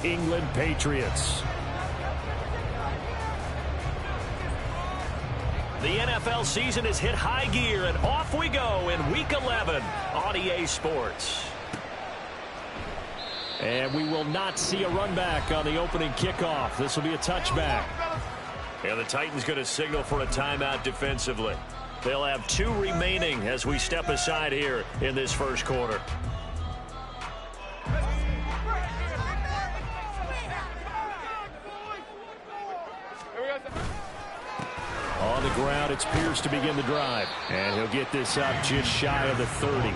England Patriots. The NFL season has hit high gear, and off we go in Week 11 on EA Sports. And we will not see a run back on the opening kickoff. This will be a touchback. And the Titans going to signal for a timeout defensively. They'll have 2 remaining as we step aside here in this first quarter. On the ground, it's Pierce to begin the drive. And he'll get this up just shy of the 30.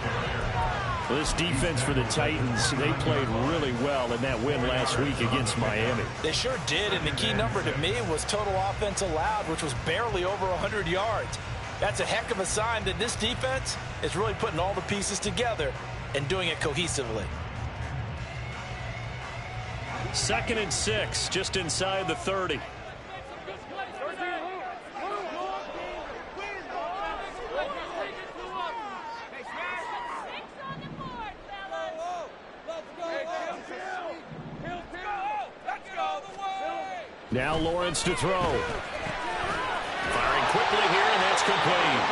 Well, this defense for the Titans, they played really well in that win last week against Miami. They sure did, and the key number to me was total offense allowed, which was barely over 100 yards. That's a heck of a sign that this defense is really putting all the pieces together and doing it cohesively. 2nd and 6, just inside the 30. Now Lawrence to throw. Firing quickly here, and that's complete.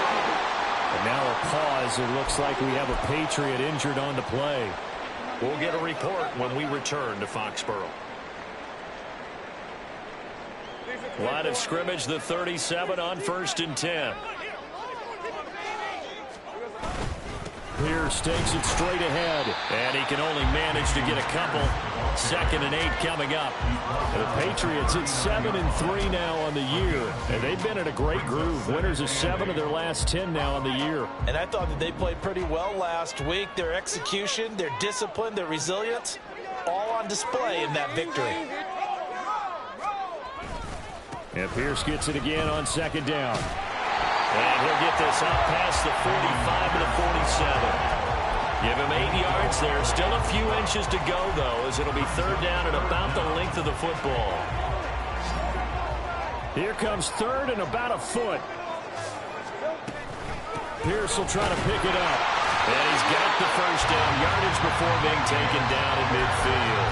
And now a pause. It looks like we have a Patriot injured on the play. We'll get a report when we return to Foxborough. Line of scrimmage, the 37 on 1st and 10. Pierce takes it straight ahead. And he can only manage to get a couple. 2nd and 8 coming up. And the Patriots at 7-3 now on the year. And they've been in a great groove. Winners of 7 of their last 10 now on the year. And I thought that they played pretty well last week. Their execution, their discipline, their resilience, all on display in that victory. And Pierce gets it again on 2nd down. And he'll get this up past the 45 to the 47. Give him 8 yards there. Still a few inches to go, though, as it'll be 3rd down at about the length of the football. Here comes 3rd and about a foot. Pierce will try to pick it up. And he's got the 1st down yardage before being taken down at midfield.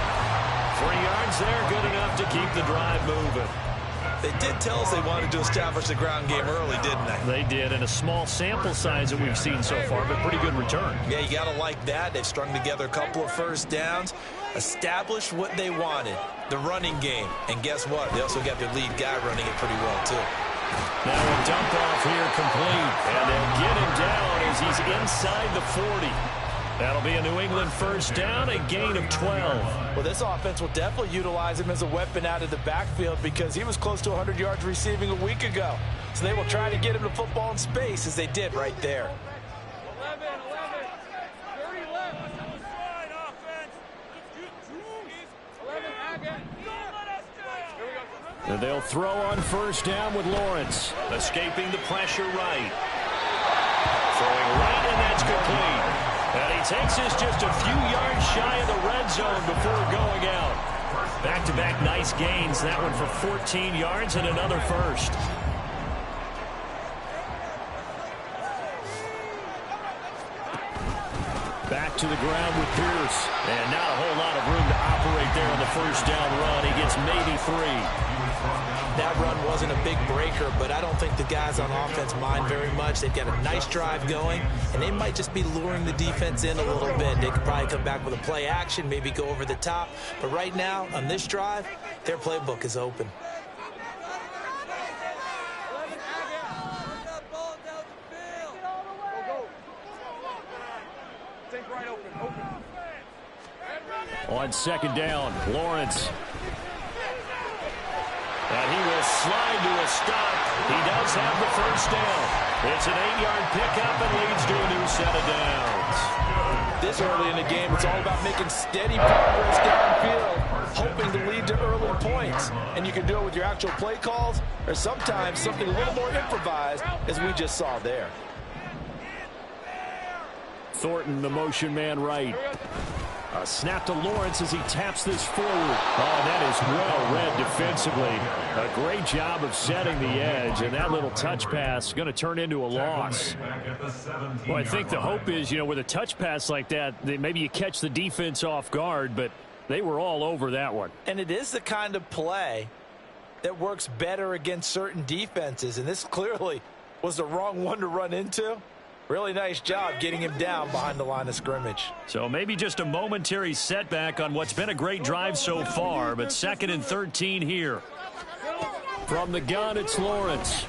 3 yards there, good enough to keep the drive moving. They did tell us they wanted to establish the ground game early, didn't they? They did, and a small sample size that we've seen so far, but pretty good return. Yeah, you got to like that. They've strung together a couple of 1st downs, established what they wanted, the running game. And guess what? They also got their lead guy running it pretty well, too. Now a dump off here complete. And they'll get him down as he's inside the 40. That'll be a New England 1st down, a gain of 12. Well, this offense will definitely utilize him as a weapon out of the backfield because he was close to 100 yards receiving a week ago. So they will try to get him the football in space as they did right there. 11, 30 left. Offense. 11, again. And they'll throw on 1st down with Lawrence. Escaping the pressure right. Throwing right, and that's complete. And he takes this just a few yards shy of the red zone before going out. Back-to-back nice gains. That one for 14 yards and another 1st. Back to the ground with Pierce. And not a whole lot of room to operate there on the 1st down run. He gets maybe 3. That run wasn't a big breaker, but I don't think the guys on offense mind very much. They've got a nice drive going, and they might just be luring the defense in a little bit. They could probably come back with a play action, maybe go over the top. But right now, on this drive, their playbook is open. On 2nd down, Lawrence. And he will slide to a stop. He does have the 1st down. It's an 8-yard pickup and leads to a new set of downs. This early in the game, it's all about making steady progress downfield, hoping to lead to early points. And you can do it with your actual play calls or sometimes something a little more improvised, as we just saw there. Thornton, the motion man right. A snap to Lawrence as he taps this forward. Oh, that is well read defensively. A great job of setting the edge, and that little touch pass is going to turn into a loss. Well, I think the hope is, with a touch pass like that, maybe you catch the defense off guard, but They were all over that one. And it is the kind of play that works better against certain defenses, and this clearly was the wrong one to run into. Really nice job getting him down behind the line of scrimmage. So maybe just a momentary setback on what's been a great drive so far, but 2nd and 13 here. From the gun, it's Lawrence.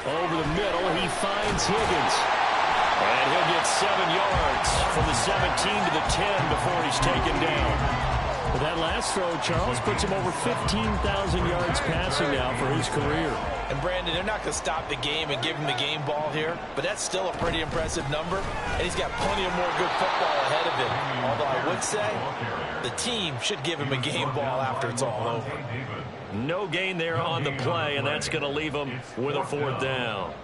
Over the middle, he finds Higgins. And he'll get 7 yards from the 17 to the 10 before he's taken down. But that last throw, Charles, puts him over 15,000 yards passing now for his career. And, Brandon, they're not going to stop the game and give him the game ball here, but that's still a pretty impressive number, and he's got plenty of more good football ahead of him. Although I would say the team should give him a game ball after it's all over. No gain there on the play, and that's going to leave him with a 4th down.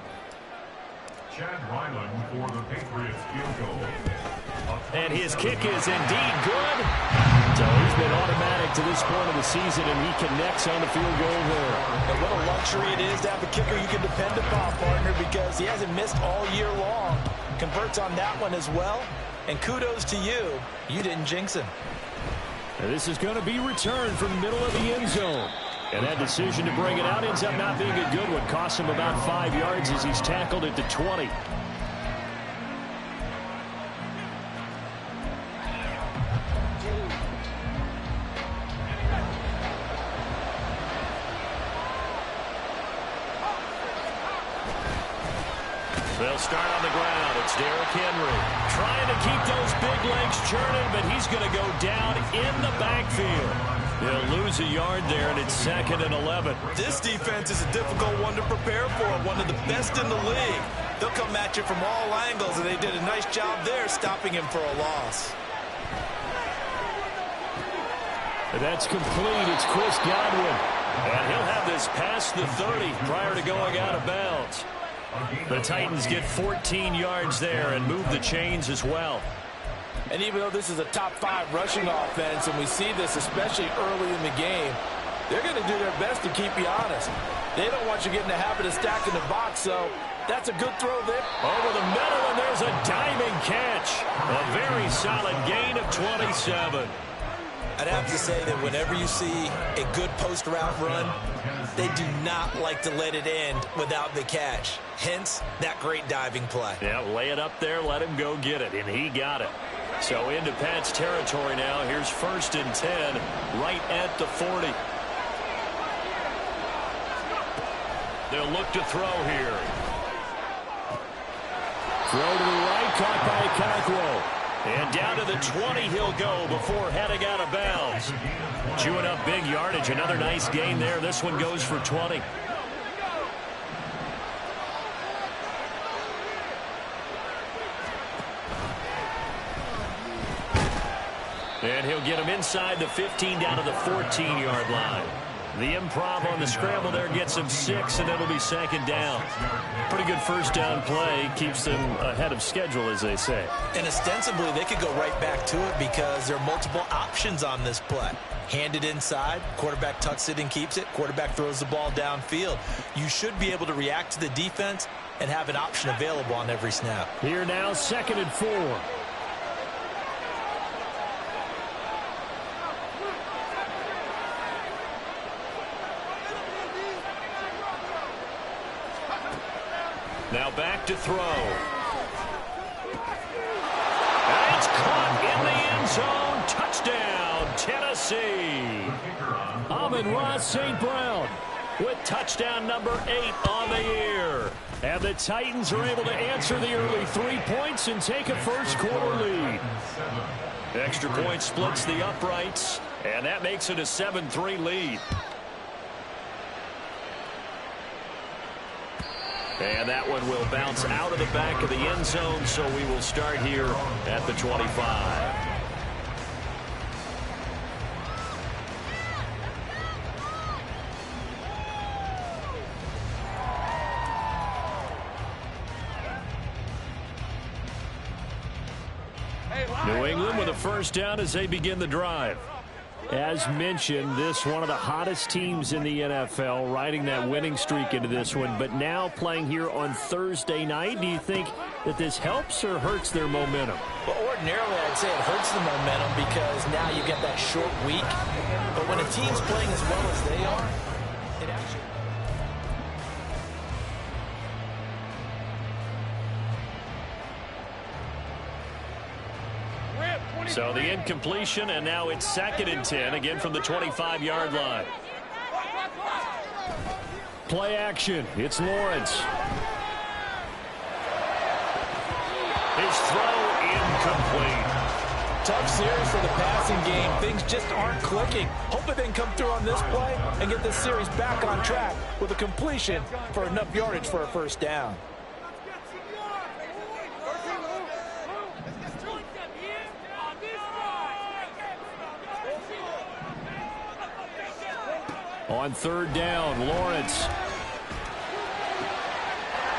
Chad Ryland for the Patriots field goal. And his kick is indeed good. So he's been automatic to this point of the season, and he connects on the field goal there. And what a luxury it is to have a kicker you can depend upon, partner, because he hasn't missed all year long. Converts on that one as well. And kudos to you. You didn't jinx him. And this is going to be returned from the middle of the end zone. And that decision to bring it out ends up not being a good one. Costs him about 5 yards as he's tackled at the 20. They'll start on the ground. It's Derrick Henry trying to keep those big legs churning, but he's going to go down in the backfield. He'll lose a yard there, and it's 2nd and 11. This defense is a difficult one to prepare for, one of the best in the league. They'll come at you from all angles, and they did a nice job there stopping him for a loss. And that's complete. It's Chris Godwin. And he'll have this past the 30 prior to going out of bounds. The Titans get 14 yards there and move the chains as well. And even though this is a top 5 rushing offense, and we see this especially early in the game, they're going to do their best to keep you honest. They don't want you getting the habit of stacking the box, so that's a good throw there. Over the middle, and there's a diving catch. A very solid gain of 27. I'd have to say that whenever you see a good post route run, they do not like to let it end without the catch. Hence, that great diving play. Yeah, lay it up there, let him go get it, and he got it. So into Pat's territory now. Here's 1st and 10, right at the 40. They'll look to throw here. Throw to the right, caught by Cockrell. And down to the 20 he'll go before heading out of bounds. Chewing up big yardage. Another nice gain there. This one goes for 20. And he'll get him inside the 15 down to the 14-yard line. The improv on the scramble there gets him 6, and it'll be 2nd down. Pretty good first down play. Keeps them ahead of schedule, as they say. And ostensibly, they could go right back to it because there are multiple options on this play. Hand it inside, quarterback tucks it and keeps it, quarterback throws the ball downfield. You should be able to react to the defense and have an option available on every snap. Here now, 2nd and 4. Now back to throw. And it's caught in the end zone. Touchdown, Tennessee. Amon-Ra St. Brown with touchdown number 8 on the year. And the Titans are able to answer the early 3 points and take a first-quarter lead. Extra point splits the uprights, and that makes it a 7-3 lead. And that one will bounce out of the back of the end zone, so we will start here at the 25. New England with a first down as they begin the drive. As mentioned, this one of the hottest teams in the NFL, riding that winning streak into this one, but now playing here on Thursday night. Do you think that this helps or hurts their momentum? Well, ordinarily, I'd say it hurts the momentum because now you get that short week. But when a team's playing as well as they are, it actually... So the incompletion, and now it's 2nd and 10, again from the 25-yard line. Play action. It's Lawrence. His throw incomplete. Tough series for the passing game. Things just aren't clicking. Hoping they can come through on this play and get this series back on track with a completion for enough yardage for a first down. On 3rd down, Lawrence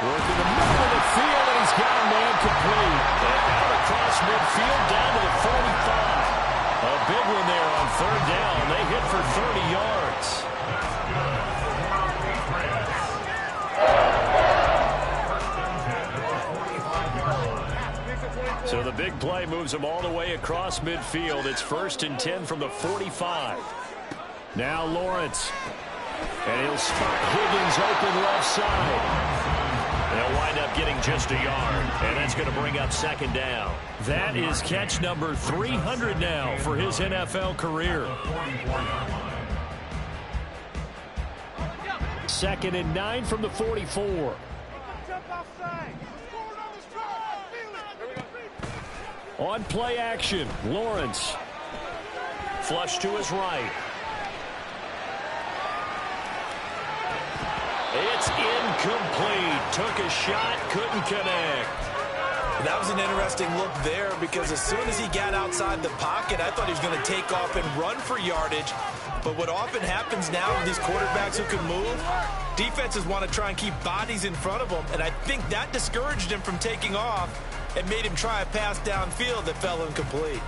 working the middle of the field, and he's got a man complete. And out across midfield down to the 45. A big one there on 3rd down. They hit for 30 yards. So the big play moves them all the way across midfield. It's 1st and 10 from the 45. Now Lawrence, and he'll spot Higgins open left side. They'll wind up getting just a yard, and that's going to bring up 2nd down. That is catch number 300 now for his NFL career. 2nd and 9 from the 44. On play action, Lawrence. Flush to his right. It's incomplete. Took a shot, couldn't connect. That was an interesting look there because as soon as he got outside the pocket, I thought he was going to take off and run for yardage. But what often happens now with these quarterbacks who can move, defenses want to try and keep bodies in front of them, and I think that discouraged him from taking off and made him try a pass downfield that fell incomplete.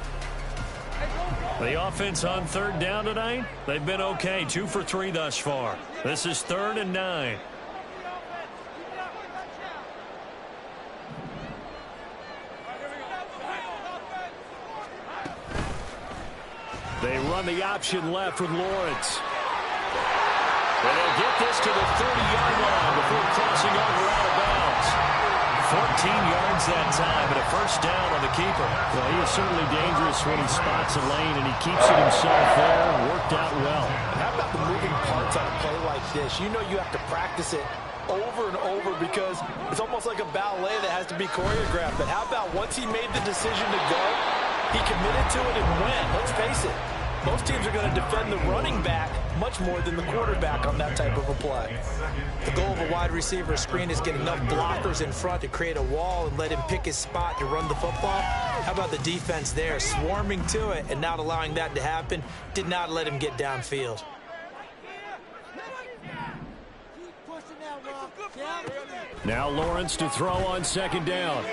The offense on 3rd down tonight, they've been okay, 2 for 3 thus far. This is 3rd and 9. They run the option left with Lawrence. And they'll get this to the 30-yard line before crossing over out of bounds. 14 yards that time, and a first down on the keeper. Well, he is certainly dangerous when he spots a lane, and he keeps it himself there. Worked out well. And how about the moving parts on a play like this? You know you have to practice it over and over because it's almost like a ballet that has to be choreographed. But how about once he made the decision to go, he committed to it and went. Let's face it, most teams are going to defend the running back much more than the quarterback on that type of a play. The goal of a wide receiver screen is get enough blockers in front to create a wall and let him pick his spot to run the football. How about the defense there, swarming to it and not allowing that to happen? Did not let him get downfield. Now Lawrence to throw on 2nd down.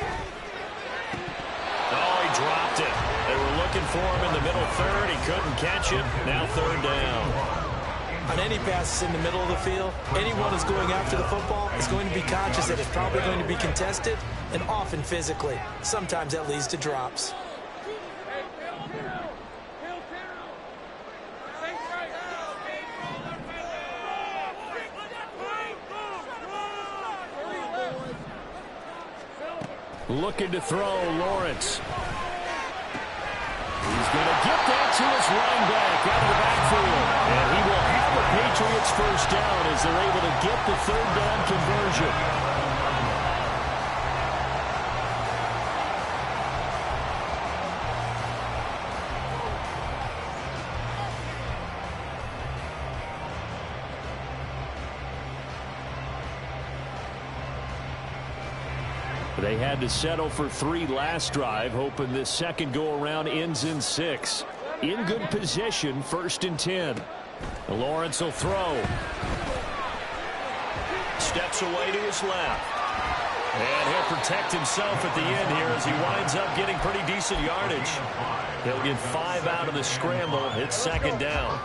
Oh, he dropped it. They were looking for him in the middle 3rd. He couldn't catch it. Now 3rd down. On any passes in the middle of the field, anyone who's going after the football is going to be conscious that it's probably going to be contested and often physically. Sometimes that leads to drops. Looking to throw, Lawrence. He's going to get that to his running back out of the backfield. And he will have the Patriots first down as they're able to get the 3rd down conversion. They had to settle for 3 last drive, hoping this second go-around ends in 6. In good position, 1st and 10. Lawrence will throw. Steps away to his left. And he'll protect himself at the end here as he winds up getting pretty decent yardage. He'll get 5 out of the scramble. It's second down.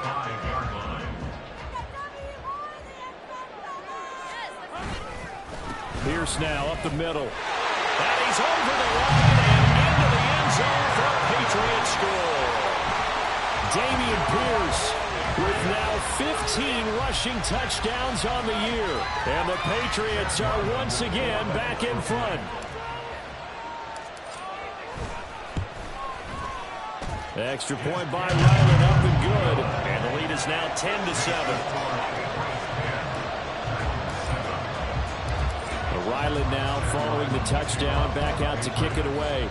Pierce now up the middle. And he's over the line and into the end zone for a Patriot score. Dameon Pierce with now 15 rushing touchdowns on the year. And the Patriots are once again back in front. Extra point by Ryland, up and good. And the lead is now 10-7. Ryland now following the touchdown, back out to kick it away.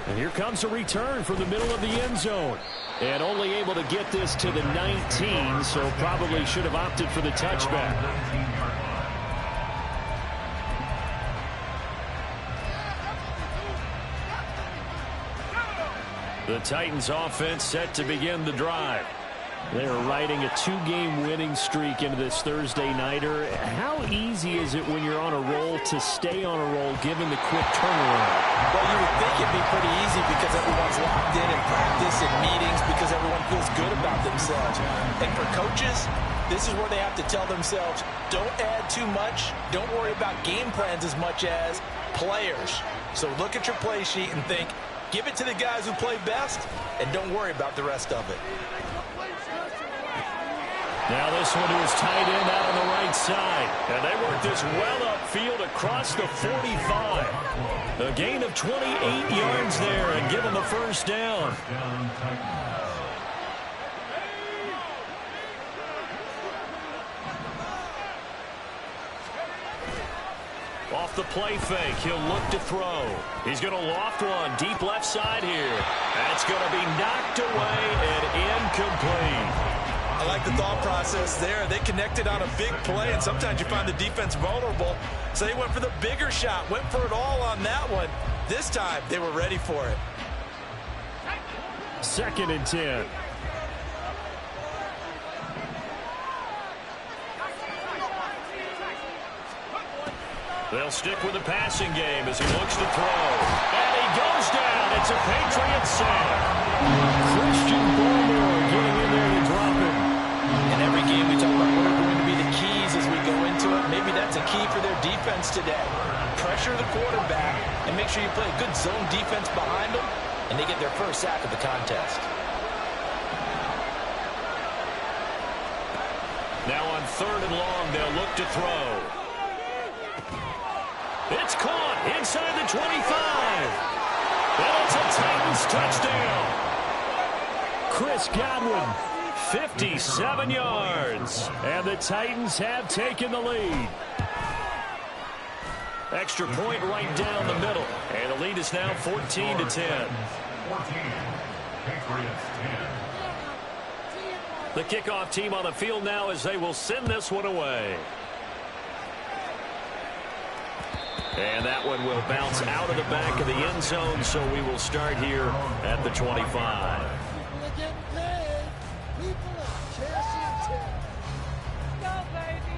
And here comes a return from the middle of the end zone. And only able to get this to the 19, so probably should have opted for the touchback. The Titans offense set to begin the drive. They're riding a 2-game winning streak into this Thursday nighter. How easy is it when you're on a roll to stay on a roll given the quick turnaround? Well, you would think it'd be pretty easy because everyone's locked in practice and meetings because everyone feels good about themselves. And for coaches, this is where they have to tell themselves, don't add too much. Don't worry about game plans as much as players. So look at your play sheet and think, give it to the guys who play best, and don't worry about the rest of it. Now this one to his tight end out on the right side. And they work this well upfield across the 45. A gain of 28 yards there and give them the first down. Off the play fake, he'll look to throw. He's going to loft one deep left side here. That's going to be knocked away and incomplete. I like the thought process there. They connected on a big play, and sometimes you find the defense vulnerable. So they went for the bigger shot, went for it all on that one. This time, they were ready for it. 2nd and 10. They'll stick with the passing game as he looks to throw. And he goes down. It's a Patriot sack. Christian Barmore getting in there to drop it. In every game, we talk about what are going to be the keys as we go into it. Maybe that's a key for their defense today. Pressure the quarterback and make sure you play a good zone defense behind them, and they get their first sack of the contest. Now on 3rd and long, they'll look to throw. It's caught inside the 25. And it's a Titans touchdown. Chris Godwin, 57 yards. And the Titans have taken the lead. Extra point right down the middle. And the lead is now 14-10. 14. Patriots 10. The kickoff team on the field now as they will send this one away. And that one will bounce out of the back of the end zone, so we will start here at the 25. People are getting paid. People are chasing it. Go, baby.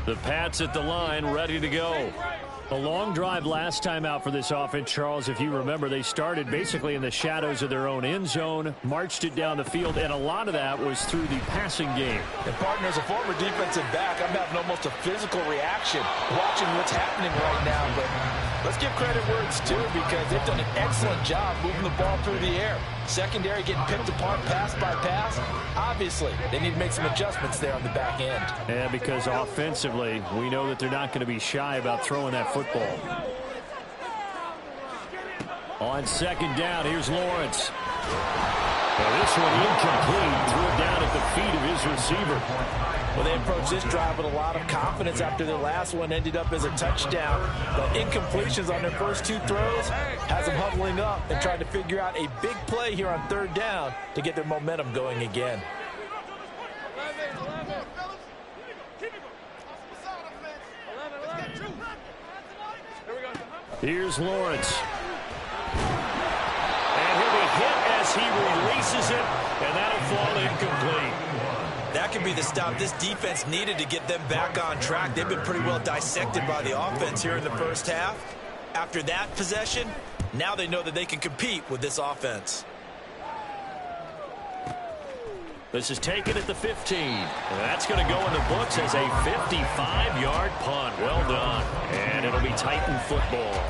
The Pats at the line, ready to go. A long drive last time out for this offense, Charles. If you remember, they started basically in the shadows of their own end zone, marched it down the field, and a lot of that was through the passing game. And partner, as a former defensive back, I'm having almost a physical reaction watching what's happening right now. But let's give credit where it's due because they've done an excellent job moving the ball through the air. Secondary getting picked apart pass by pass. Obviously, they need to make some adjustments there on the back end. And because offensively, we know that they're not going to be shy about throwing that football. On 2nd down, here's Lawrence. Now this one incomplete. Threw it down at the feet of his receiver. Well, they approached this drive with a lot of confidence after their last one ended up as a touchdown. But incompletions on their first 2 throws has them huddling up and trying to figure out a big play here on 3rd down to get their momentum going again. Here's Lawrence. And he'll be hit as as he releases it, and that'll fall incomplete. That could be the stop this defense needed to get them back on track. They've been pretty well dissected by the offense here in the first half. After that possession, now they know that they can compete with this offense. This is taken at the 15. And that's going to go in the books as a 55-yard punt. Well done. And it'll be Titan football.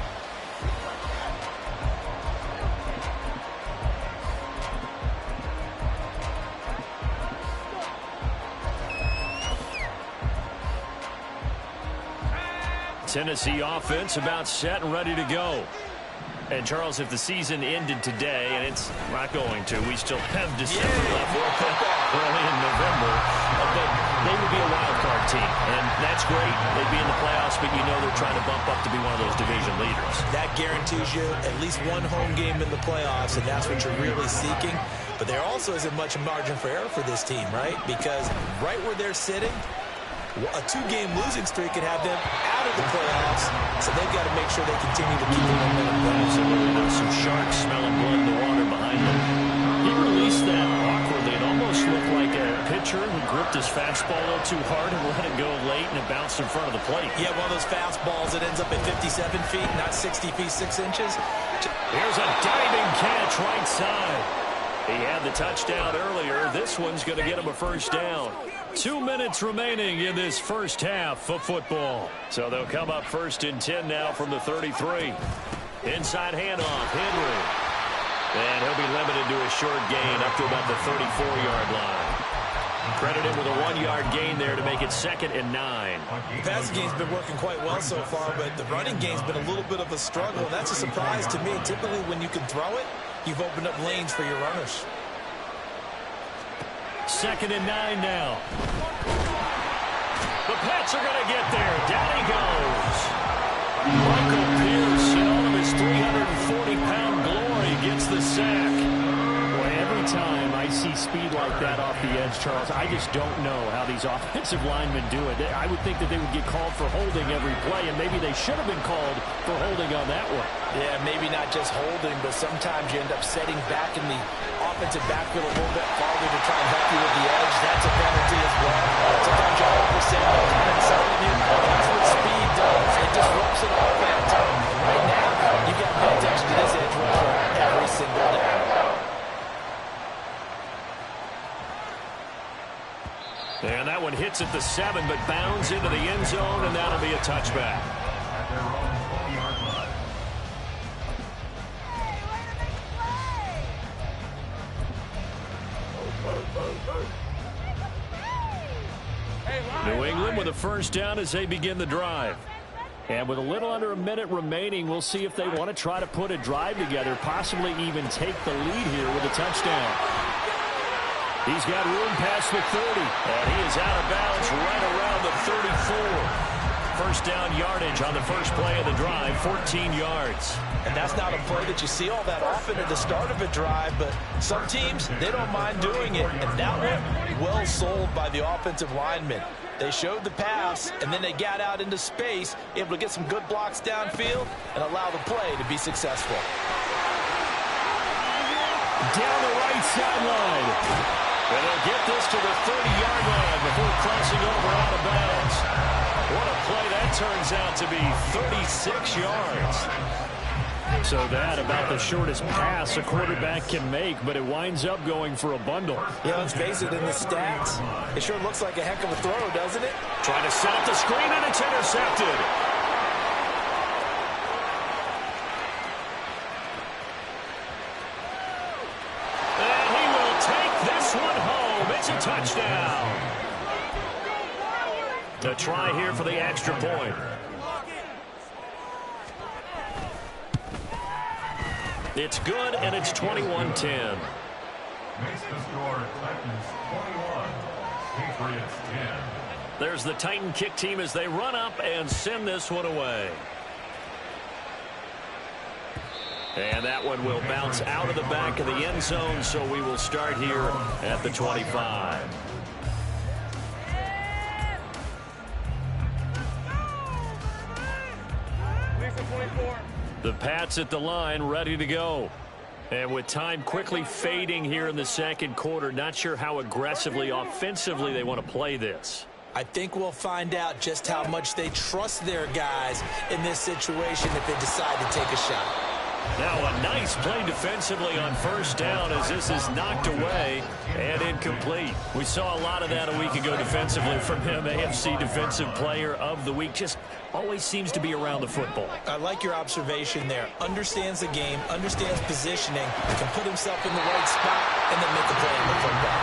Tennessee offense about set and ready to go. And, Charles, if the season ended today, and it's not going to, we still have December left, early in November, but they would be a wild card team, and that's great. They'd be in the playoffs, but you know they're trying to bump up to be one of those division leaders. That guarantees you at least one home game in the playoffs, and that's what you're really seeking. But there also isn't much margin for error for this team, right? Because right where they're sitting, a two-game losing streak could have them out of the playoffs, so they've got to make sure they continue to keep the momentum going. Absolutely. There's some sharks smelling blood in the water behind them. He released that awkwardly. It almost looked like a pitcher who gripped his fastball a little too hard and let it go late, and it bounced in front of the plate. Yeah, one of those fastballs that ends up at 57 feet, not 60 feet, 6 inches. Here's a diving catch right side. He had the touchdown earlier. This one's going to get him a first down. 2 minutes remaining in this first half of football. So they'll come up first and 10 now from the 33. Inside handoff, Henry. And he'll be limited to a short gain up to about the 34-yard line. Credited with a 1-yard gain there to make it 2nd and 9. The passing game's been working quite well so far, but the running game's been a little bit of a struggle, and that's a surprise to me. Typically, when you can throw it, you've opened up lanes for your runners. 2nd and 9 now. The Pats are going to get there. Down he goes. Michael Pierce, in all of his 340-pound glory, gets the sack. Boy, every time I see speed like that off the edge, Charles, I just don't know how these offensive linemen do it. I would think that they would get called for holding every play, and maybe they should have been called for holding on that one. Yeah, maybe not just holding, but sometimes you end up setting back in the offensive backfield a little bit farther to try and help you with the edge. That's a penalty as well. Sometimes you overset it, kind of inside of you. That's what speed does. It disrupts an offense. Right now, you've got to pay attention to this edge rusher every single day. And that one hits at the 7, but bounds into the end zone, and that'll be a touchback. New England with a first down as they begin the drive. And with a little under a minute remaining, we'll see if they want to try to put a drive together, possibly even take the lead here with a touchdown. He's got room past the 30, and he is out of bounds right around the 34. First down yardage on the first play of the drive, 14 yards. And that's not a play that you see all that often at the start of a drive, but some teams, they don't mind doing it. And that one, well sold by the offensive linemen. They showed the pass, and then they got out into space, able to get some good blocks downfield and allow the play to be successful. Down the right sideline. And they'll get this to the 30-yard line before crossing over out of bounds. What a play that turns out to be, 36 yards. So that about the shortest pass a quarterback can make, but it winds up going for a bundle. Yeah, let's face it, in the stats, it sure looks like a heck of a throw, doesn't it? Trying to set up the screen, and it's intercepted. And he will take this one home. It's a touchdown. A try here for the extra point. It's good, and it's 21-10. Makes the score Titans 21, Patriots 10. There's the Titan kick team as they run up and send this one away. And that one will bounce out of the back of the end zone, so we will start here at the 25. The Pats at the line, ready to go. And with time quickly fading here in the second quarter, not sure how aggressively, offensively they want to play this. I think we'll find out just how much they trust their guys in this situation if they decide to take a shot. Now a nice play defensively on first down as this is knocked away and incomplete. We saw a lot of that a week ago defensively from him. AFC Defensive Player of the Week. Just always seems to be around the football. I like your observation there. Understands the game, understands positioning, can put himself in the right spot, and then make a play in the football.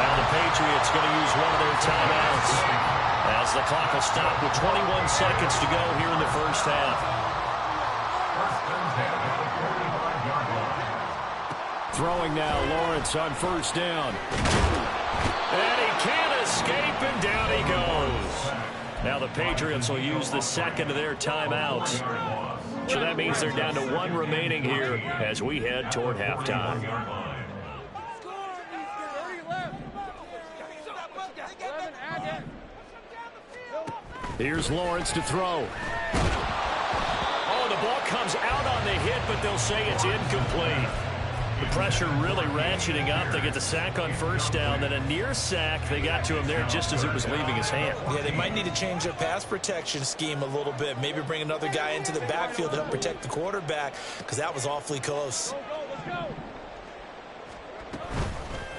Now the Patriots going to use one of their timeouts as the clock will stop with 21 seconds to go here in the first half. Throwing now, Lawrence on first down. And he can't escape, and down he goes. Now the Patriots will use the second of their timeouts. So that means they're down to one remaining here as we head toward halftime. Here's Lawrence to throw. Oh, the ball comes out on the hit, but they'll say it's incomplete. The pressure really ratcheting up. They get the sack on first down, then a near sack. They got to him there just as it was leaving his hand. Yeah, they might need to change their pass protection scheme a little bit. Maybe bring another guy into the backfield to help protect the quarterback, because that was awfully close.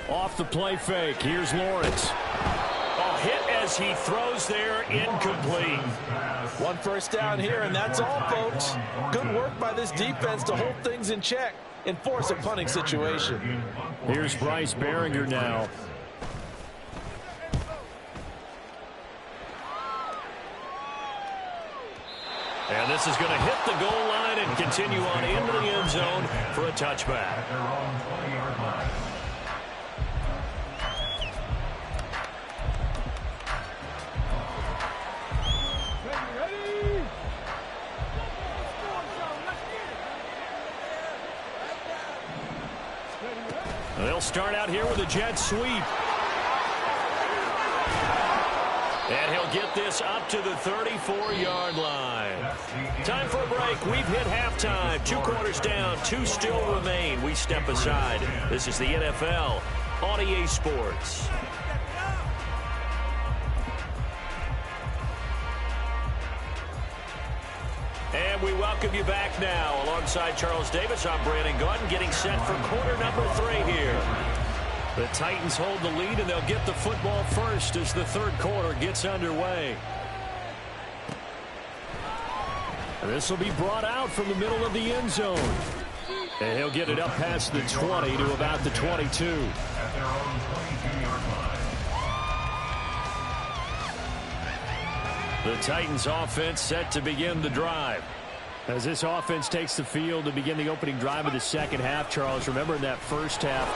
Off the play fake. Here's Lawrence. A hit as he throws there, incomplete. One first down here, and that's all, folks. Good work by this defense to hold things in check and force a punting situation. Here's Bryce Behringer now. And this is going to hit the goal line and continue on into the end zone for a touchback. They'll start out here with a jet sweep. And he'll get this up to the 34-yard line. Time for a break. We've hit halftime. 2 quarters down. 2 still remain. We step aside. This is the NFL on EA Sports. And we welcome you back now. Alongside Charles Davis, I'm Brandon Gaudin, getting set for quarter number 3 here. The Titans hold the lead, and they'll get the football first as the third quarter gets underway. This will be brought out from the middle of the end zone. And he'll get it up past the 20 to about the 22. At their own 22-yard line. The Titans offense set to begin the drive. As this offense takes the field to begin the opening drive of the second half, Charles, remember in that first half,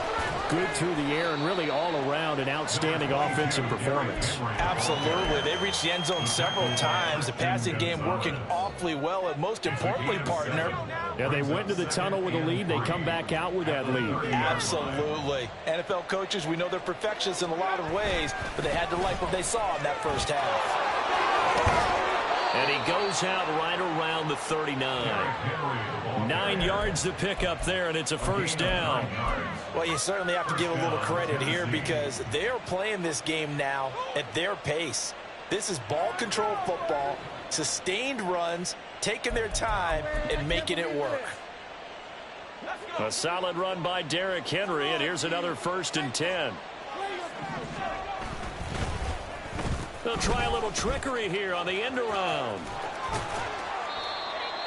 good through the air and really all around an outstanding offensive performance. Absolutely. They reached the end zone several times. The passing game working awfully well, and most importantly, partner. Yeah, they went to the tunnel with a lead. They come back out with that lead. Absolutely. NFL coaches, we know they're perfectionists in a lot of ways, but they had to like what they saw in that first half. And he goes out right around the 39. 9 yards to pick up there, and it's a first down. Well, you certainly have to give a little credit here because they are playing this game now at their pace. This is ball control football, sustained runs, taking their time, and making it work. A solid run by Derrick Henry, and here's another 1st and 10. They'll try a little trickery here on the end around.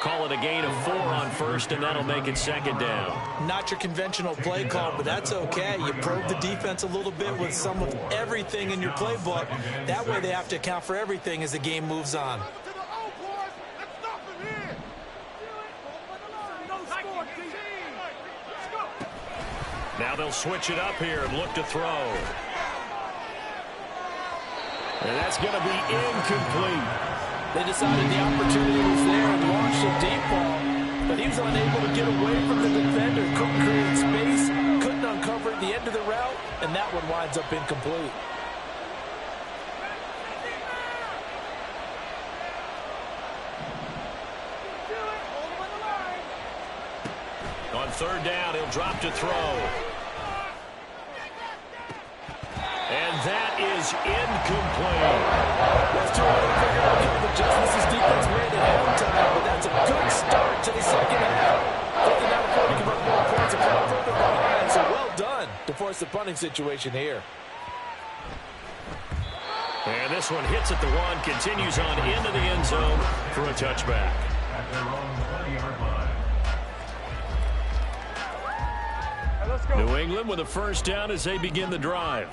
Call it a gain of 4 on first, and that'll make it second down. Not your conventional play call, but that's okay. You probe the defense a little bit with some of everything in your playbook. That way they have to account for everything as the game moves on. Now they'll switch it up here and look to throw. And that's going to be incomplete. They decided the opportunity was there and launched a deep ball, but he was unable to get away from the defender, couldn't create space, couldn't uncover at the end of the route, and that one winds up incomplete. On On third down, he'll drop to throw. And that is incomplete. That's too early to figure out what adjustments this defense made at halftime, but that's a good start to the second half. They can now afford to give up more points and come further behind, so well done to force the punting situation here. And this one hits at the one, continues on into the end zone for a touchback. At their own 20-yard line. Let's go. New England with a first down as they begin the drive.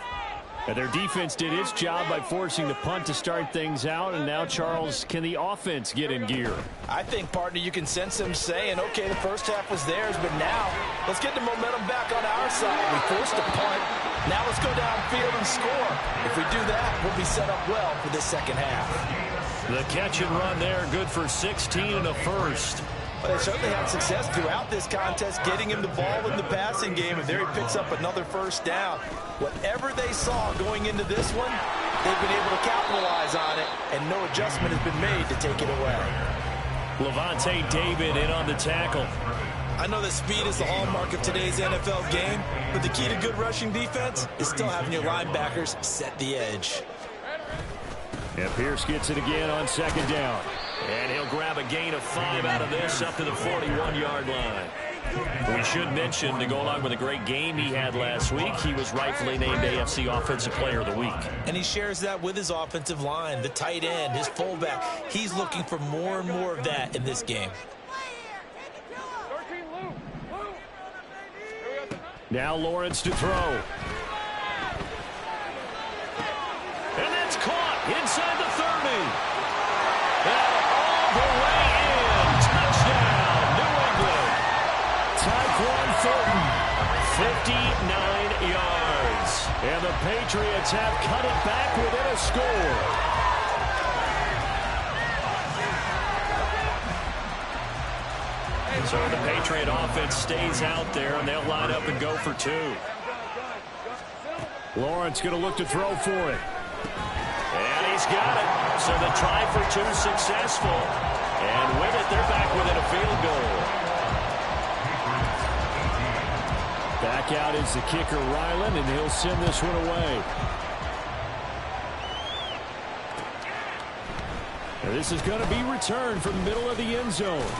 And their defense did its job by forcing the punt to start things out. And now, Charles, can the offense get in gear? I think, partner, you can sense them saying, okay, the first half was theirs, but now let's get the momentum back on our side. We forced a punt. Now let's go downfield and score. If we do that, we'll be set up well for this second half. The catch and run there, good for 16 and a first. But they certainly had success throughout this contest, getting him the ball in the passing game, and there he picks up another first down. Whatever they saw going into this one, they've been able to capitalize on it, and no adjustment has been made to take it away. Levante David in on the tackle. I know that speed is the hallmark of today's NFL game, but the key to good rushing defense is still having your linebackers set the edge. And Pierce gets it again on second down. And he'll grab a gain of 5 out of this up to the 41-yard line. We should mention, to go along with a great game he had last week, he was rightfully named AFC Offensive Player of the Week. And he shares that with his offensive line, the tight end, his fullback. He's looking for more and more of that in this game. 13, Lou. Now Lawrence to throw. And that's caught inside the 30. And all the way in. Touchdown, New England. Tyquan Thornton. 59 yards. And the Patriots have cut it back within a score. So the Patriot offense stays out there, and they'll line up and go for 2. Lawrence going to look to throw for it. And he's got it. So the try for 2 successful. And with it, they're back within a field goal. Back out is the kicker, Ryland, and he'll send this one away. And this is going to be returned from the middle of the end zone.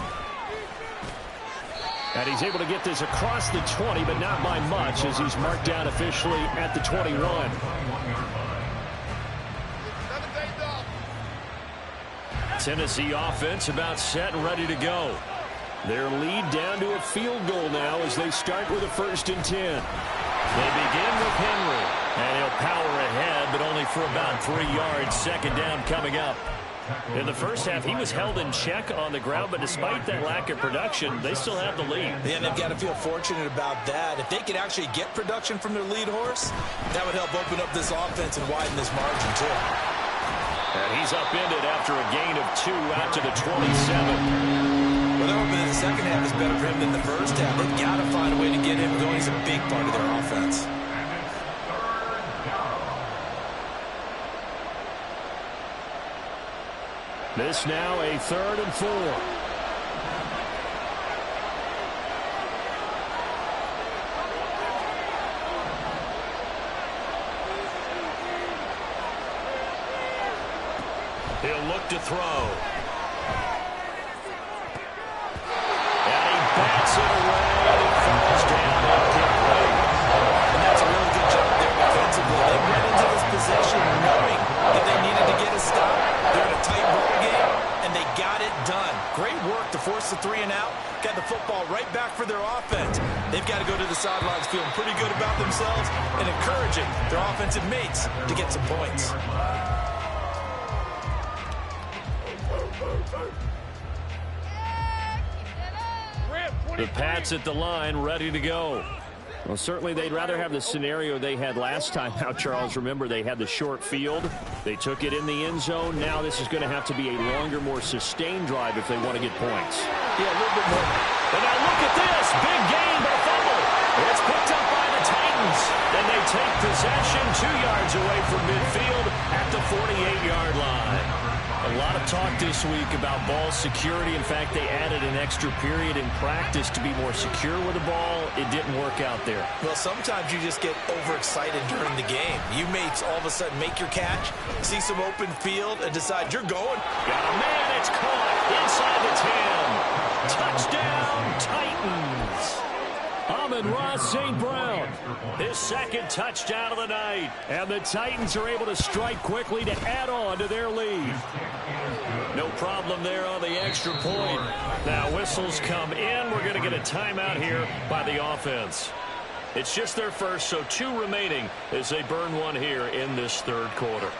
And he's able to get this across the 20, but not by much, as he's marked down officially at the 21. Tennessee offense about set and ready to go. Their lead down to a field goal now as they start with a 1st and 10. They begin with Henry, and he'll power ahead, but only for about 3 yards. Second down coming up. In the first half, he was held in check on the ground, but despite that lack of production, they still have the lead. Yeah, and they've got to feel fortunate about that. If they could actually get production from their lead horse, that would help open up this offense and widen this margin, too. And he's upended after a gain of 2 out to the 27. Well, they're hoping that the second half is better for him than the first half. They've got to find a way to get him going. He's a big part of their offense. This now a 3rd and 4. He'll look to throw. And he bats it away. It falls down incomplete. And that's a really good job there defensively. They went into this possession knowing that they needed to get a stop. They're in a tight ball game, and they got it done. Great work to force the 3 and out. Got the football right back for their offense. They've got to go to the sidelines feeling pretty good about themselves and encouraging their offensive mates to get some points. The Pats at the line, ready to go. Well, certainly they'd rather have the scenario they had last time out, Charles. Remember, they had the short field. They took it in the end zone. Now this is going to have to be a longer, more sustained drive if they want to get points. Yeah, a little bit more. And now look at this. Big gain, but a fumble. It's picked up by the Titans. And they take possession 2 yards away from midfield at the 48-yard line. A lot of talk this week about ball security. In fact, they added an extra period in practice to be more secure with the ball. It didn't work out there. Well, sometimes you just get overexcited during the game. You may all of a sudden make your catch, see some open field, and decide you're going. Got a man. It's caught inside the 10. Touchdown, Titans. Amon-Ra St. Brown. His second touchdown of the night. And the Titans are able to strike quickly to add on to their lead. No problem there on the extra point. Now whistles come in. We're going to get a timeout here by the offense. It's just their first, so 2 remaining as they burn one here in this third quarter.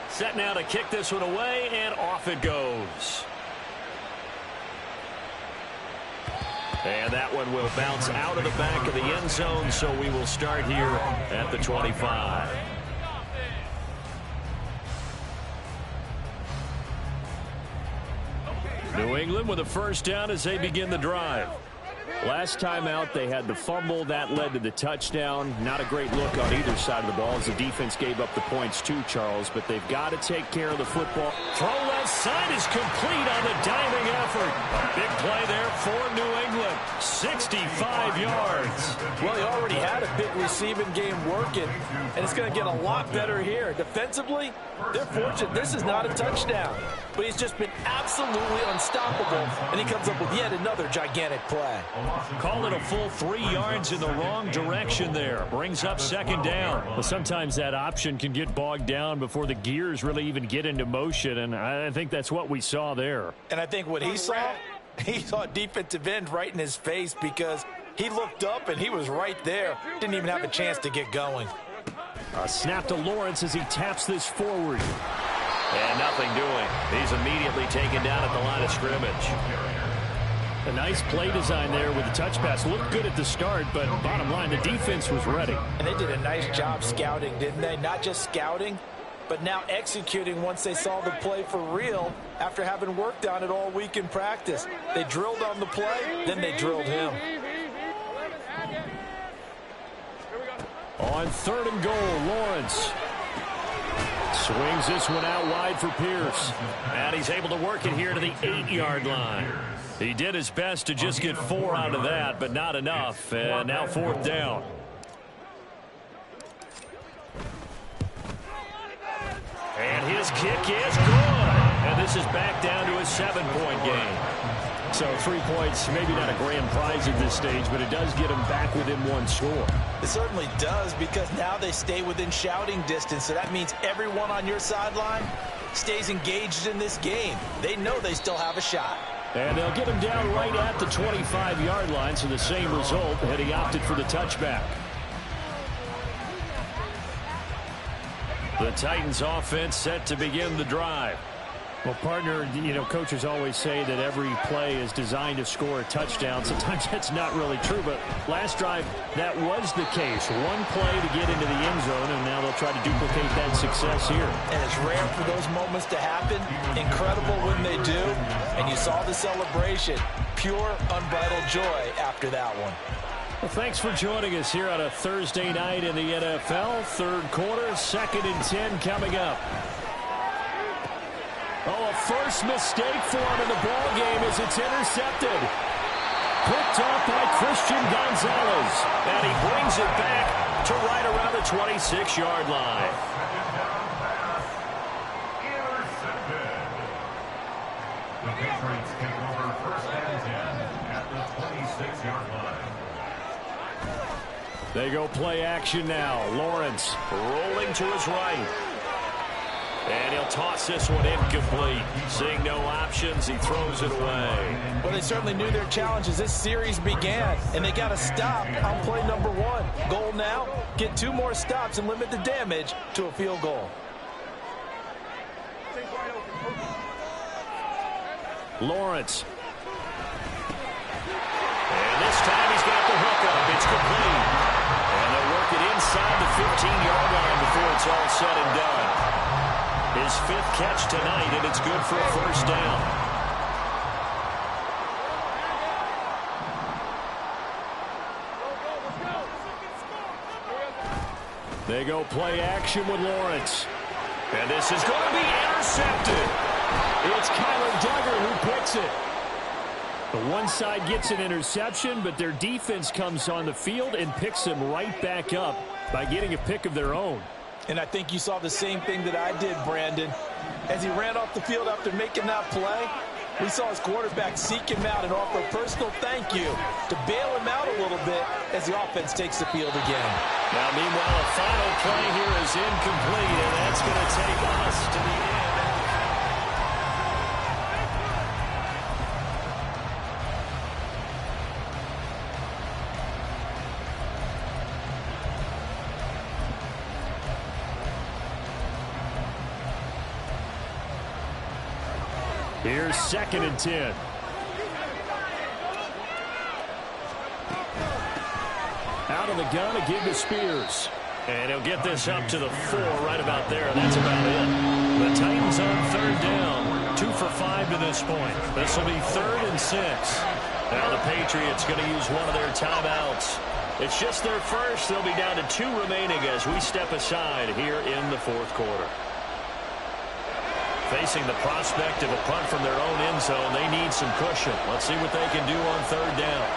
Set now to kick this one away, and off it goes. And that one will bounce out of the back of the end zone, so we will start here at the 25. New England with a first down as they begin the drive. Last time out, they had the fumble. That led to the touchdown. Not a great look on either side of the ball as the defense gave up the points too, Charles, but they've got to take care of the football. Throw left side is complete on the diving effort. A big play there for New England. 65 yards. Well, he already had a big receiving game working, and it's going to get a lot better here. Defensively, they're fortunate this is not a touchdown, but he's just been absolutely unstoppable, and he comes up with yet another gigantic play. Call it a full 3 yards in the wrong direction there. Brings up second down. Well, sometimes that option can get bogged down before the gears really even get into motion, and I think that's what we saw there. And I think what he saw defensive end right in his face because he looked up and he was right there. Didn't even have a chance to get going. A snap to Lawrence as he taps this forward. And nothing doing. He's immediately taken down at the line of scrimmage. A nice play design there with the touch pass. Looked good at the start, but bottom line, the defense was ready. And they did a nice job scouting, didn't they? Not just scouting, but now executing once they saw the play for real after having worked on it all week in practice. They drilled on the play, then they drilled him. On 3rd and goal, Lawrence swings this one out wide for Pierce. And he's able to work it here to the 8-yard line. He did his best to just get 4 out of that, but not enough. And now 4th down. And his kick is good. And this is back down to a 7-point game. So 3 points, maybe not a grand prize at this stage, but it does get them back within 1 score. It certainly does, because now they stay within shouting distance. So that means everyone on your sideline stays engaged in this game. They know they still have a shot. And they'll get him down right at the 25-yard line, so the same result, had he opted for the touchback. The Titans offense set to begin the drive. Well, partner, you know, coaches always say that every play is designed to score a touchdown. Sometimes that's not really true, but last drive, that was the case. 1 play to get into the end zone, and now they'll try to duplicate that success here. And it's rare for those moments to happen. Incredible when they do. And you saw the celebration. Pure, unbridled joy after that one. Well, thanks for joining us here on a Thursday night in the NFL. 3rd quarter, 2nd and 10 coming up. Oh, a first mistake for him in the ball game as it's intercepted. Picked off by Christian Gonzalez. And he brings it back to right around the 26-yard line. The Patriots take over 1st and 10 at the 26-yard line. They go play action now. Lawrence rolling to his right. And he'll toss this one incomplete. Seeing no options, he throws it away. Well, they certainly knew their challenge as this series began, and they got to stop on play number 1. Goal now, get 2 more stops and limit the damage to a field goal. Lawrence. And this time he's got the hook up. It's complete. And they'll work it inside the 15-yard line before it's all said and done. His 5th catch tonight, and it's good for a first down. They go play action with Lawrence. And this is going to be intercepted. It's Kyler Duggar who picks it. The one side gets an interception, but their defense comes on the field and picks them right back up by getting a pick of their own. And I think you saw the same thing that I did, Brandon. As he ran off the field after making that play, we saw his quarterback seek him out and offer a personal thank you to bail him out a little bit as the offense takes the field again. Now, meanwhile, a final play here is incomplete, and that's going to take us to the end. Here's 2nd and 10. Out of the gun, a give to Spears. And he'll get this up to the 4 right about there. That's about it. The Titans on 3rd down. 2 for 5 to this point. This will be 3rd and 6. Now the Patriots going to use one of their timeouts. It's just their first. They'll be down to 2 remaining as we step aside here in the 4th quarter. Facing the prospect of a punt from their own end zone, they need some cushion. Let's see what they can do on 3rd down.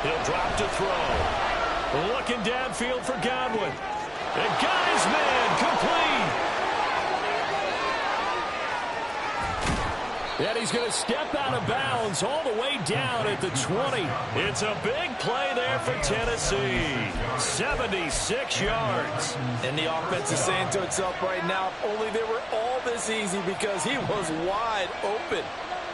He'll drop to throw. Looking downfield for Godwin. And got his man complete. And he's going to step out of bounds all the way down at the 20. It's a big play there for Tennessee. 76 yards. And the offense is saying to itself right now, if only they were all this easy, because he was wide open.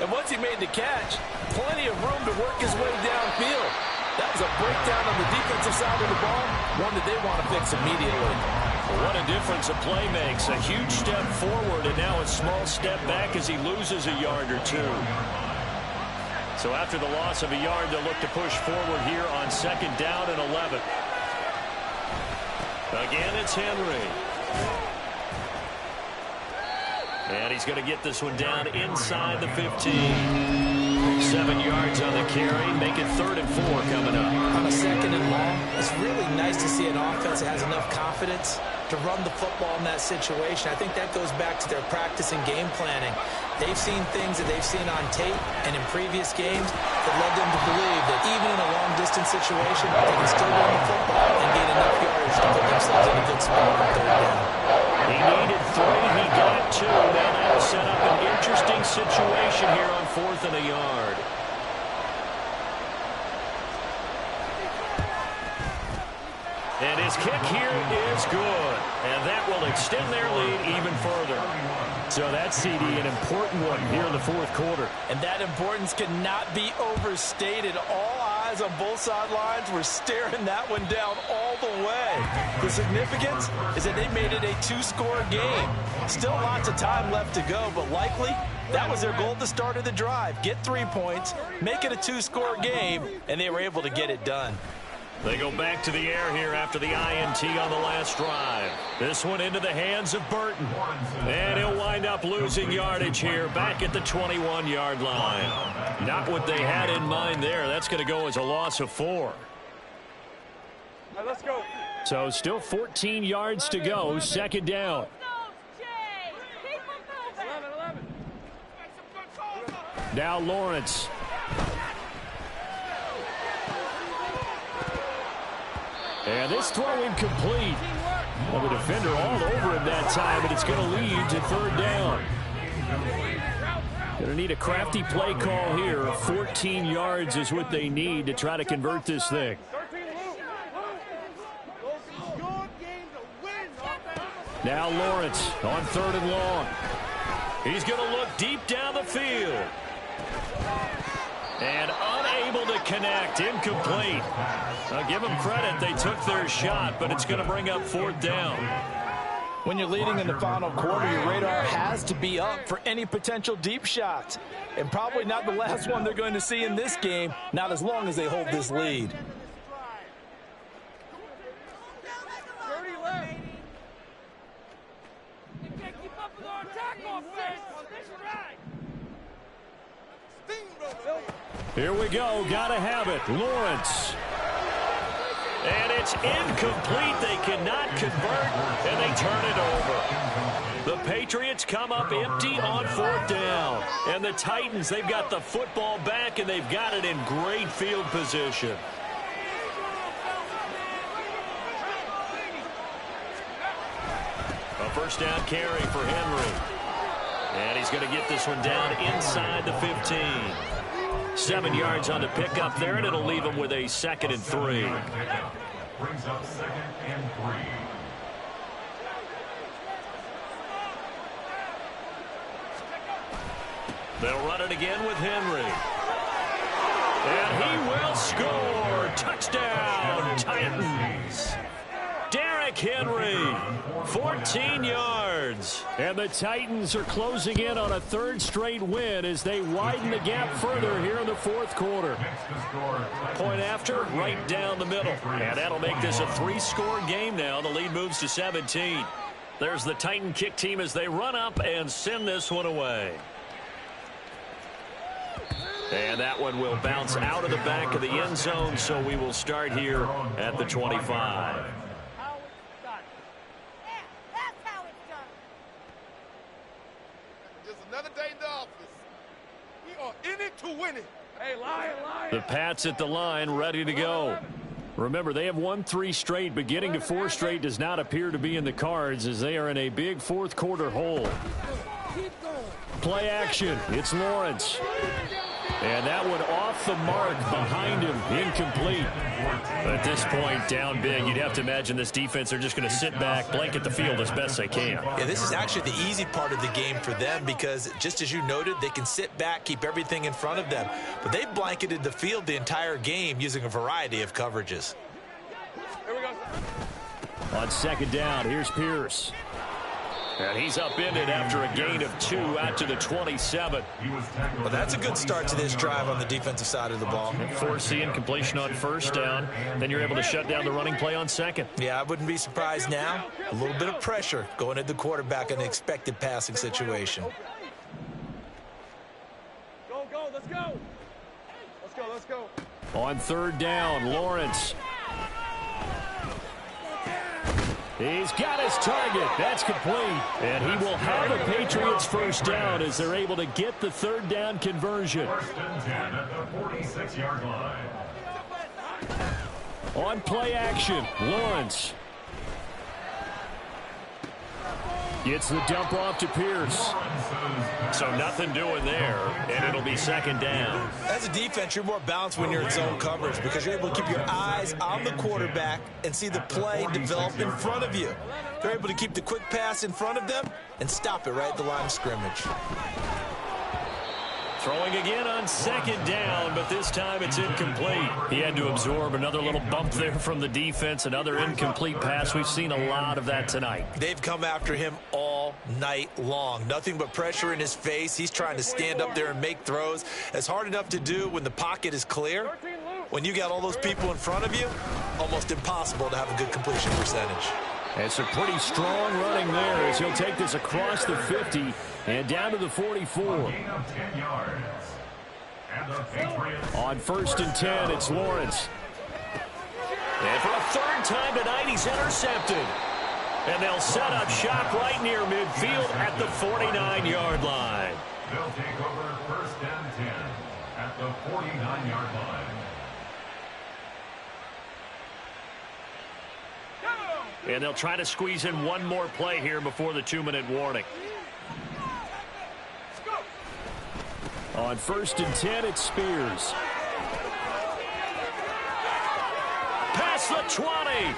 And once he made the catch, plenty of room to work his way downfield. That was a breakdown on the defensive side of the ball, one that they want to fix immediately. What a difference a play makes. A huge step forward and now a small step back as he loses a yard or 2. So after the loss of a yard, they'll look to push forward here on 2nd down and 11. Again, it's Henry. And he's going to get this one down inside the 15. 7 yards on the carry. Make it 3rd and 4 coming up. On a 2nd and long, it's really nice to see an offense that has enough confidence to run the football in that situation. I think that goes back to their practice and game planning. They've seen things that they've seen on tape and in previous games that led them to believe that even in a long-distance situation, they can still run the football and gain enough yardage to put themselves in a good spot on 3rd down. He needed 3. He got 2. Now that'll set up an interesting situation here on 4th and a yard. And his kick here is good. And that will extend their lead even further. So that's, CD, an important one here in the 4th quarter. And that importance cannot be overstated. All eyes on both sidelines were staring that one down all the way. The significance is that they made it a 2-score game. Still lots of time left to go, but likely that was their goal at the start of the drive. Get 3 points, make it a 2-score game, and they were able to get it done. They go back to the air here after the INT on the last drive. This one into the hands of Burton. And he'll wind up losing yardage here back at the 21-yard line. Not what they had in mind there. That's going to go as a loss of 4. Right, let's go. So still 14 yards to go. 2nd down. 11. Now Lawrence. And this throw incomplete. Well, the defender all over him that time, and it's going to lead to 3rd down. Going to need a crafty play call here. 14 yards is what they need to try to convert this thing. Now Lawrence on 3rd and long. He's going to look deep down the field. And unable to connect. Incomplete. I'll give them credit. They took their shot, but it's going to bring up 4th down. When you're leading in the final quarter, your radar has to be up for any potential deep shots. And probably not the last one they're going to see in this game, not as long as they hold this lead. 30 left. You can't keep up with our attack offense on this drive. Here we go. Got to have it. Lawrence. And it's incomplete. They cannot convert, and they turn it over. The Patriots come up empty on 4th down. And the Titans, they've got the football back, and they've got it in great field position. A first down carry for Henry. And he's going to get this one down inside the 15. 7 yards on the pickup there, and it'll leave him with a 2nd and 3. Brings up 2nd and 3. They'll run it again with Henry. And he will score. Touchdown, Titans. Derrick Henry, 14 yards. And the Titans are closing in on a 3rd straight win as they widen the gap further here in the 4th quarter. Point after, right down the middle. And that'll make this a 3-score game now. The lead moves to 17. There's the Titan kick team as they run up and send this one away. And that one will bounce out of the back of the end zone, so we will start here at the 25. Another day in the office. We are in it to win it. Hey, lion. The Pats at the line, ready to go. Remember, they have won 3 straight, but getting to 4 straight does not appear to be in the cards as they are in a big 4th quarter hole. Play action. It's Lawrence. And that one off the mark behind him, incomplete. At this point, down big, you'd have to imagine this defense are just going to sit back, blanket the field as best they can. Yeah, this is actually the easy part of the game for them because, just as you noted, they can sit back, keep everything in front of them. But they blanketed the field the entire game using a variety of coverages. Here we go. On 2nd down, here's Pierce. And he's upended after a gain of 2 out to the 27. Well, that's a good start to this drive on the defensive side of the ball. Force the incompletion on 1st down. Then you're able to shut down the running play on 2nd. Yeah, I wouldn't be surprised now. A little bit of pressure going at the quarterback in an expected passing situation. Go, let's go. Let's go. On 3rd down, Lawrence. He's got his target. That's complete. And he will have the Patriots' 1st down as they're able to get the 3rd down conversion. 1st and 10 at the 46-yard line. On play action, Lawrence. Gets the dump off to Pierce. So nothing doing there, and it'll be 2nd down. As a defense, you're more balanced when you're in zone coverage because you're able to keep your eyes on the quarterback and see the play develop in front of you. They're able to keep the quick pass in front of them and stop it right at the line of scrimmage. Throwing again on 2nd down, but this time it's incomplete. He had to absorb another little bump there from the defense, another incomplete pass. We've seen a lot of that tonight. They've come after him all night long. Nothing but pressure in his face. He's trying to stand up there and make throws. It's hard enough to do when the pocket is clear. When you got all those people in front of you, almost impossible to have a good completion percentage. It's a pretty strong running there as he'll take this across the 50 and down to the 44. On 1st and 10, it's Lawrence. And for a 3rd time tonight, he's intercepted. And they'll set up shop right near midfield at the 49-yard line. They'll take over 1st and 10 at the 49-yard line. And they'll try to squeeze in one more play here before the 2-minute warning. On 1st and 10, it's Spears. Past the 20.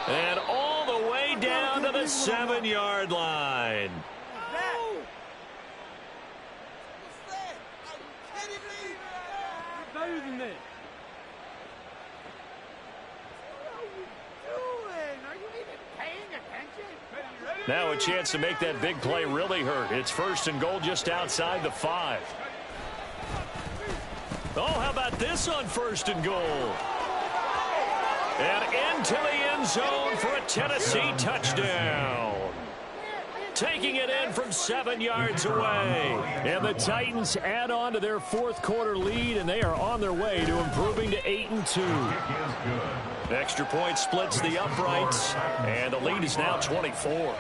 And all the way down to the 7-yard line. Better than this. Now a chance to make that big play really hurt. It's 1st and goal just outside the 5. Oh, how about this on 1st and goal? And into the end zone for a Tennessee touchdown. taking it in from 7 yards away. And the Titans add on to their fourth quarter lead, and they are on their way to improving to 8-2. Extra point splits the uprights, and the lead is now 24.